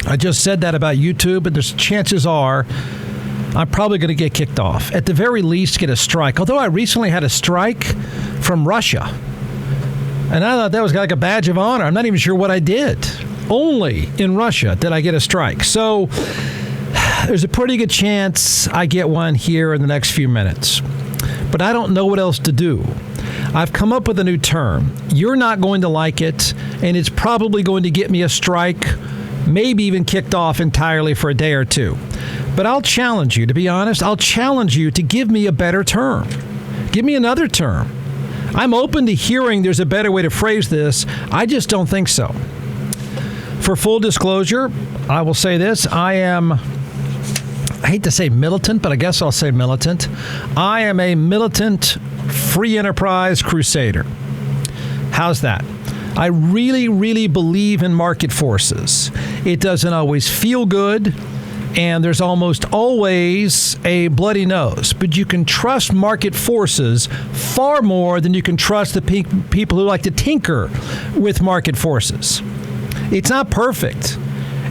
I just said that about YouTube, and there's chances are I'm probably going to get kicked off. At the very least, get a strike. Although I recently had a strike from Russia. And I thought that was like a badge of honor. I'm not even sure what I did. Only in Russia did I get a strike. So there's a pretty good chance I get one here in the next few minutes. But I don't know what else to do. I've come up with a new term. You're not going to like it, and it's probably going to get me a strike, maybe even kicked off entirely for a day or two. But I'll challenge you, to be honest, I'll challenge you to give me a better term. Give me another term. I'm open to hearing there's a better way to phrase this. I just don't think so. For full disclosure, I will say this. I hate to say militant, but I guess I'll say militant. I am a militant free enterprise crusader. How's that? I really, really believe in market forces. It doesn't always feel good, and there's almost always a bloody nose. But you can trust market forces far more than you can trust the people who like to tinker with market forces. It's not perfect.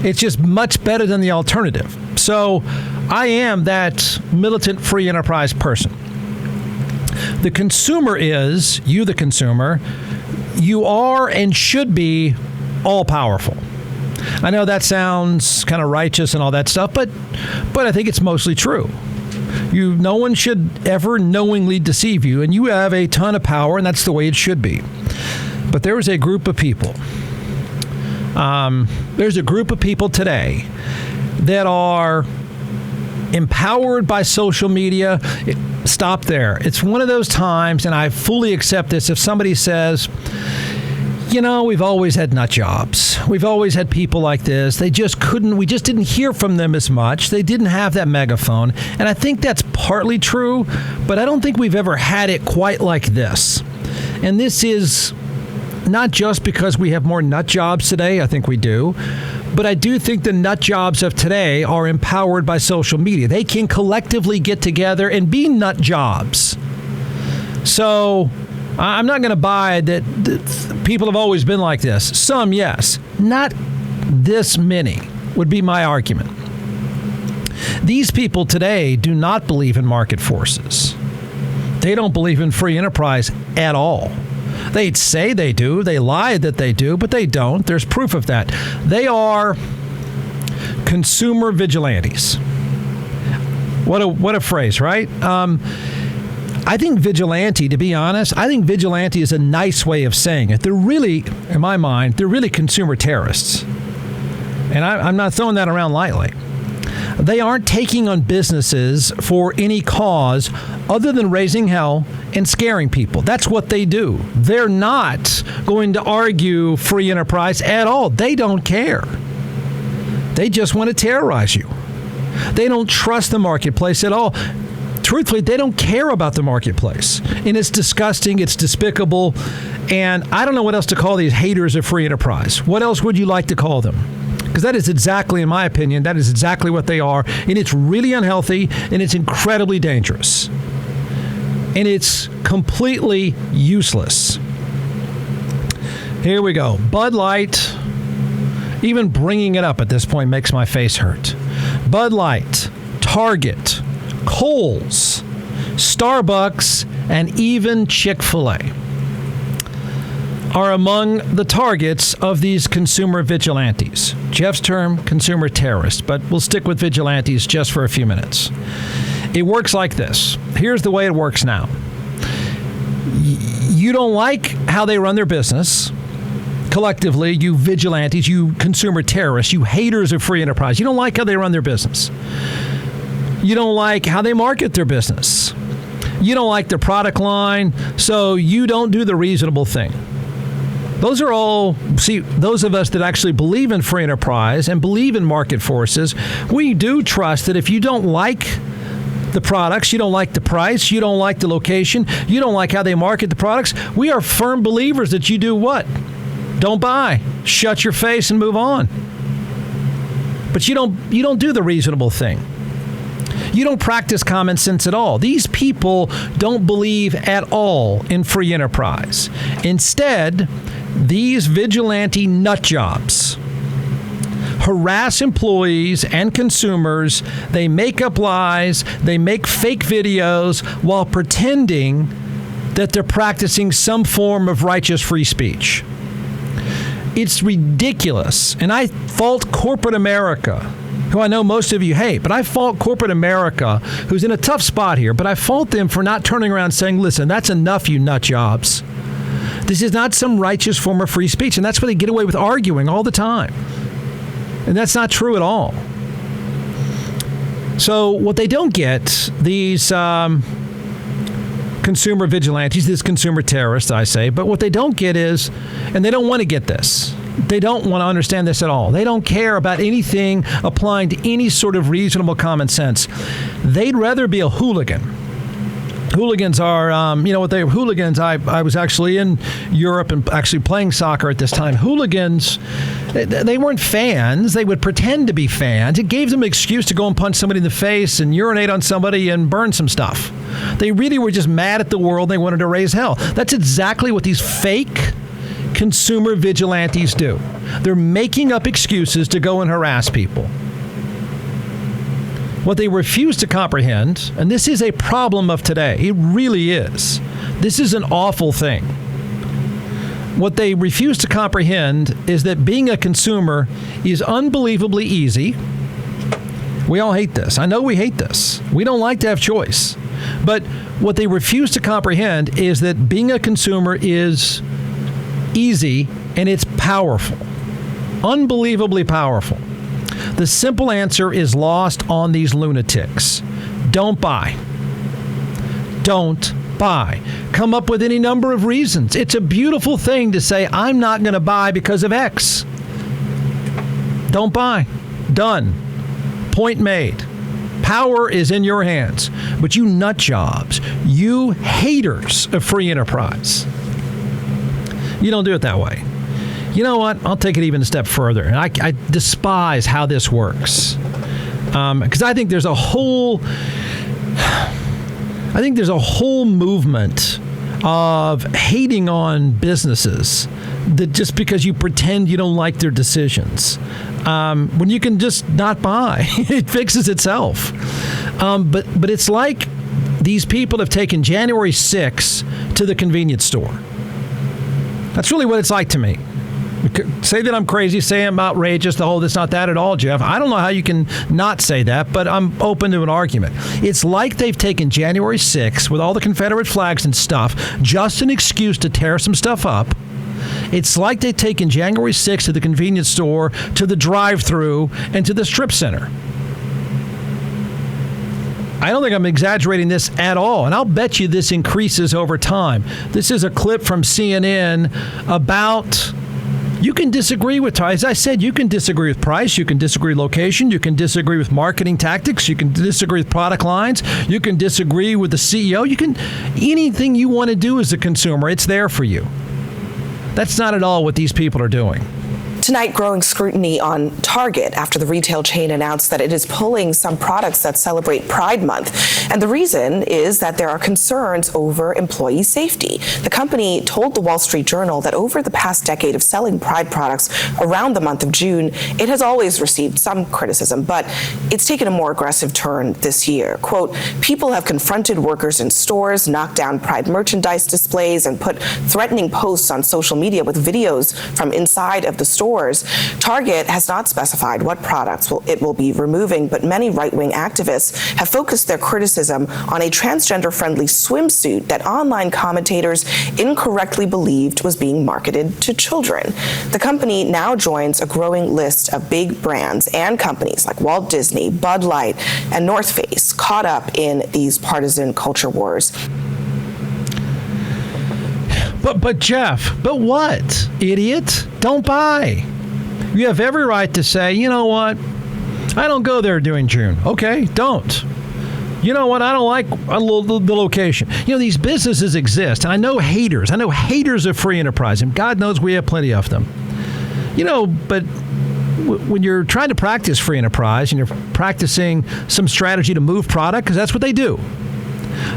It's just much better than the alternative. So I am that militant free enterprise person. The consumer is, you the consumer, you are and should be all-powerful. I know that sounds kind of righteous and all that stuff, but I think it's mostly true. No one should ever knowingly deceive you, and you have a ton of power, and that's the way it should be. But there is a group of people. There's a group of people today that are empowered by social media. Stop there. It's one of those times, and I fully accept this, if somebody says, we've always had nut jobs. We've always had people like this. We just didn't hear from them as much. They didn't have that megaphone. And I think that's partly true, but I don't think we've ever had it quite like this. And this is not just because we have more nut jobs today. I think we do. But I do think the nut jobs of today are empowered by social media. They can collectively get together and be nut jobs. So I'm not going to buy that people have always been like this. Some, yes. Not this many would be my argument. These people today do not believe in market forces. They don't believe in free enterprise at all. They'd say they do. They lie that they do, but they don't. There's proof of that. They are consumer vigilantes. What a phrase, right? I think vigilante, to be honest, vigilante is a nice way of saying it. They're really, in my mind, consumer terrorists. And I'm not throwing that around lightly. They aren't taking on businesses for any cause other than raising hell and scaring people. That's what they do. They're not going to argue free enterprise at all. They don't care. They just want to terrorize you. They don't trust the marketplace at all. Truthfully, they don't care about the marketplace. And it's disgusting. It's despicable. And I don't know what else to call these haters of free enterprise. What else would you like to call them? Because that is exactly, in my opinion, that is exactly what they are. And it's really unhealthy, and it's incredibly dangerous. And it's completely useless. Here we go. Bud Light, even bringing it up at this point makes my face hurt. Bud Light, Target, Kohl's, Starbucks, and even Chick-fil-A are among the targets of these consumer vigilantes. Jeff's term, consumer terrorists, but we'll stick with vigilantes just for a few minutes. It works like this. Here's the way it works now. You don't like how they run their business. Collectively, you vigilantes, you consumer terrorists, you haters of free enterprise. You don't like how they run their business. You don't like how they market their business. You don't like their product line, so you don't do the reasonable thing. Those are all, those of us that actually believe in free enterprise and believe in market forces, we do trust that if you don't like the products, you don't like the price, you don't like the location, you don't like how they market the products, we are firm believers that you do what? Don't buy. Shut your face and move on. But you don't do the reasonable thing. You don't practice common sense at all. These people don't believe at all in free enterprise. Instead, these vigilante nut jobs harass employees and consumers. They make up lies. They make fake videos while pretending that they're practicing some form of righteous free speech. It's ridiculous. And I fault corporate America, who I know most of you hate, but I fault corporate America, who's in a tough spot here, but I fault them for not turning around saying, listen, that's enough, you nut jobs. This is not some righteous form of free speech, and that's why they get away with arguing all the time. And that's not true at all. So what they don't get, these consumer vigilantes, these consumer terrorists, I say, but what they don't get is, and they don't want to get this, they don't want to understand this at all. They don't care about anything applying to any sort of reasonable common sense. They'd rather be a hooligan. Hooligans are, hooligans, I was actually in Europe and actually playing soccer at this time. Hooligans, they weren't fans. They would pretend to be fans. It gave them an excuse to go and punch somebody in the face and urinate on somebody and burn some stuff. They really were just mad at the world. They wanted to raise hell. That's exactly what these fake consumer vigilantes do. They're making up excuses to go and harass people. What they refuse to comprehend, and this is a problem of today, it really is. This is an awful thing. What they refuse to comprehend is that being a consumer is unbelievably easy. We all hate this. I know we hate this. We don't like to have choice. But what they refuse to comprehend is that being a consumer is easy and it's powerful. Unbelievably powerful. The simple answer is lost on these lunatics. Don't buy. Don't buy. Come up with any number of reasons. It's a beautiful thing to say, I'm not going to buy because of X. Don't buy. Done. Point made. Power is in your hands. But you nut jobs, you haters of free enterprise, you don't do it that way. You know what? I'll take it even a step further. And I despise how this works. Because I think there's a whole movement of hating on businesses that just because you pretend you don't like their decisions. When you can just not buy, it fixes itself. But it's like these people have taken January 6th to the convenience store. That's really what it's like to me. Say that I'm crazy, say I'm outrageous, the whole this, not that at all, Jeff. I don't know how you can not say that, but I'm open to an argument. It's like they've taken January 6th with all the Confederate flags and stuff, just an excuse to tear some stuff up. It's like they've taken January 6th to the convenience store, to the drive-thru, and to the strip center. I don't think I'm exaggerating this at all, and I'll bet you this increases over time. This is a clip from CNN about... You can disagree with, as I said, you can disagree with price, you can disagree with location, you can disagree with marketing tactics, you can disagree with product lines, you can disagree with the CEO, anything you want to do as a consumer, it's there for you. That's not at all what these people are doing. Tonight, growing scrutiny on Target after the retail chain announced that it is pulling some products that celebrate Pride Month. And the reason is that there are concerns over employee safety. The company told the Wall Street Journal that over the past decade of selling Pride products around the month of June, it has always received some criticism, but it's taken a more aggressive turn this year. Quote, people have confronted workers in stores, knocked down Pride merchandise displays, and put threatening posts on social media with videos from inside of the store. Target has not specified what products it will be removing, but many right-wing activists have focused their criticism on a transgender-friendly swimsuit that online commentators incorrectly believed was being marketed to children. The company now joins a growing list of big brands and companies like Walt Disney, Bud Light, and North Face caught up in these partisan culture wars. But Jeff, but what? Idiot? Don't buy. You have every right to say, you know what? I don't go there during June. Okay, don't. You know what? I don't like the location. You know, these businesses exist, and I know haters. I know haters of free enterprise, and God knows we have plenty of them. You know, but when you're trying to practice free enterprise and you're practicing some strategy to move product, because that's what they do.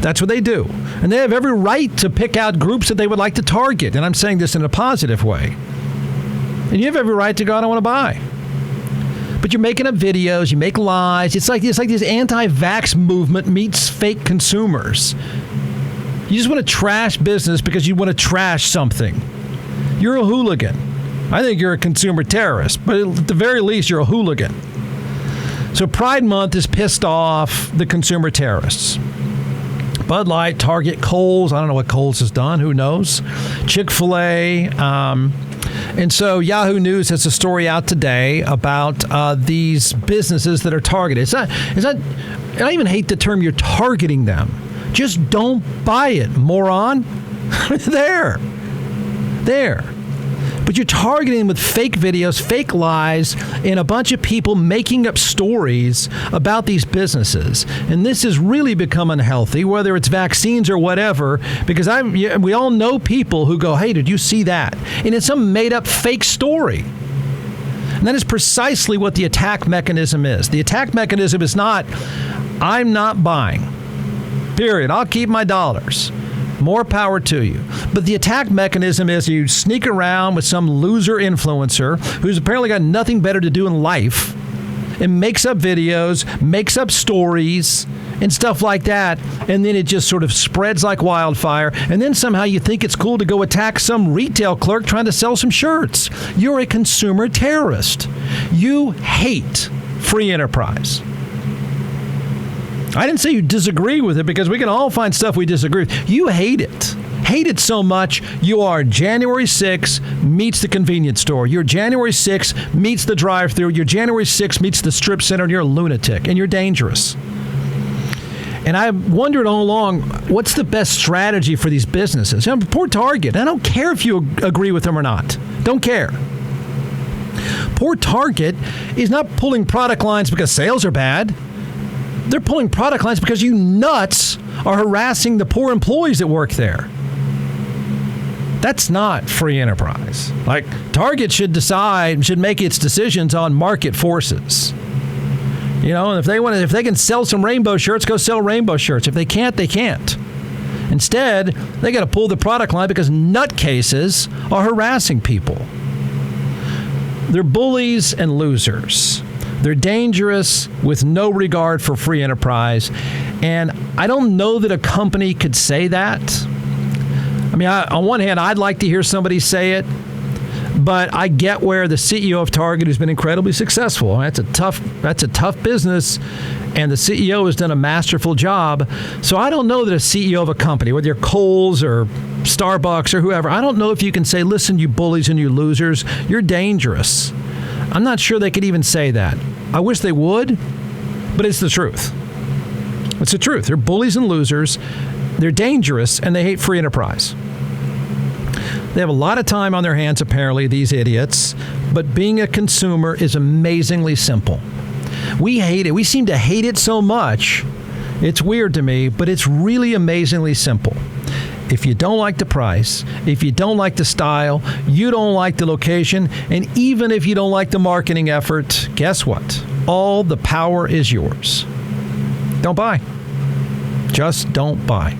That's what they do. And they have every right to pick out groups that they would like to target. And I'm saying this in a positive way. And you have every right to go, I don't want to buy. But you're making up videos, you make lies. It's like this anti-vax movement meets fake consumers. You just want to trash business because you want to trash something. You're a hooligan. I think you're a consumer terrorist, but at the very least, you're a hooligan. So Pride Month has pissed off the consumer terrorists. Bud Light, Target, Kohl's. I don't know what Kohl's has done. Who knows? Chick-fil-A. And so Yahoo News has a story out today about these businesses that are targeted. It's not. I even hate the term you're targeting them. Just don't buy it, moron. There. But you're targeting with fake videos, fake lies, and a bunch of people making up stories about these businesses. And this has really become unhealthy, whether it's vaccines or whatever, because we all know people who go, hey, did you see that? And it's some made-up fake story. And that is precisely what the attack mechanism is. The attack mechanism is not, I'm not buying. Period. I'll keep my dollars. More power to you. But the attack mechanism is you sneak around with some loser influencer who's apparently got nothing better to do in life and makes up videos, makes up stories and stuff like that. And then it just sort of spreads like wildfire. And then somehow you think it's cool to go attack some retail clerk trying to sell some shirts. You're a consumer terrorist. You hate free enterprise. I didn't say you disagree with it because we can all find stuff we disagree with. You hate it. Hate it so much, you are January 6th meets the convenience store. Your January 6th meets the drive-thru. Your January 6th meets the strip center, and you're a lunatic, and you're dangerous. And I wondered all along, what's the best strategy for these businesses? Poor Target. I don't care if you agree with them or not. Don't care. Poor Target is not pulling product lines because sales are bad. They're pulling product lines because you nuts are harassing the poor employees that work there. That's not free enterprise. Like, Target should make its decisions on market forces. You know, and if they can sell some rainbow shirts, go sell rainbow shirts. If they can't, they can't. Instead, they got to pull the product line because nutcases are harassing people. They're bullies and losers. They're dangerous with no regard for free enterprise. And I don't know that a company could say that. I mean, on one hand, I'd like to hear somebody say it, but I get where the CEO of Target has been incredibly successful. That's a tough business, and the CEO has done a masterful job. So I don't know that a CEO of a company, whether you're Kohl's or Starbucks or whoever, I don't know if you can say, listen, you bullies and you losers, you're dangerous. I'm not sure they could even say that. I wish they would, but it's the truth. It's the truth. They're bullies and losers. They're dangerous, and they hate free enterprise. They have a lot of time on their hands, apparently, these idiots, but being a consumer is amazingly simple. We hate it. We seem to hate it so much. It's weird to me, but it's really amazingly simple. If you don't like the price, if you don't like the style, you don't like the location, and even if you don't like the marketing effort, guess what? All the power is yours. Don't buy. Just don't buy.